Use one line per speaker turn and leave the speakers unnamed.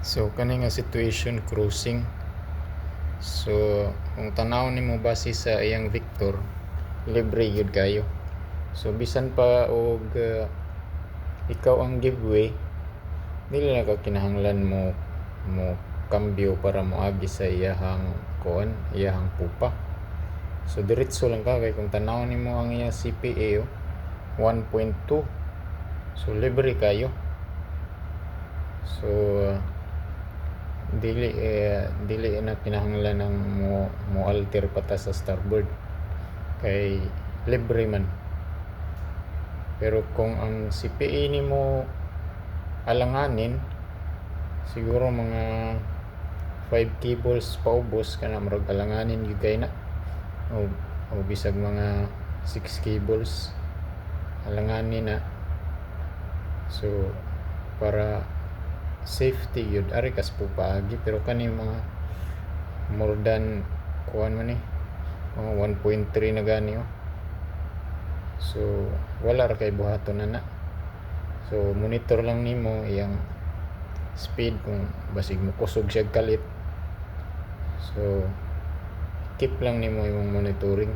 So kani nga situation cruising. So kung tanaw nimo base sa iyang Victor, libre gyud kayo. So bisan pa og ikaw ang giveaway, dili na ka kinahanglan mo kambyo para moagi sa iyahang iyahang pupa. So diretso lang ka kay kung tanaw nimo ang iyang CPA 1.2. So libre kayo. So dili na kinahanglan ng mo alter pata sa starboard kay libre man. Pero kung ang CPA nimo alanganin, siguro mga 5 cables paubos kana murag alanganin gyud kay na o bisag mga 6 cables alanganin na. So para safety yun ari kas po paagi, pero kani mga more than kuan man mga 1.3 na gani so wala ra kay buhaton na. So monitor lang nimo iyang speed kung basig mo kusog siya kalit. So keep lang nimo imong monitoring.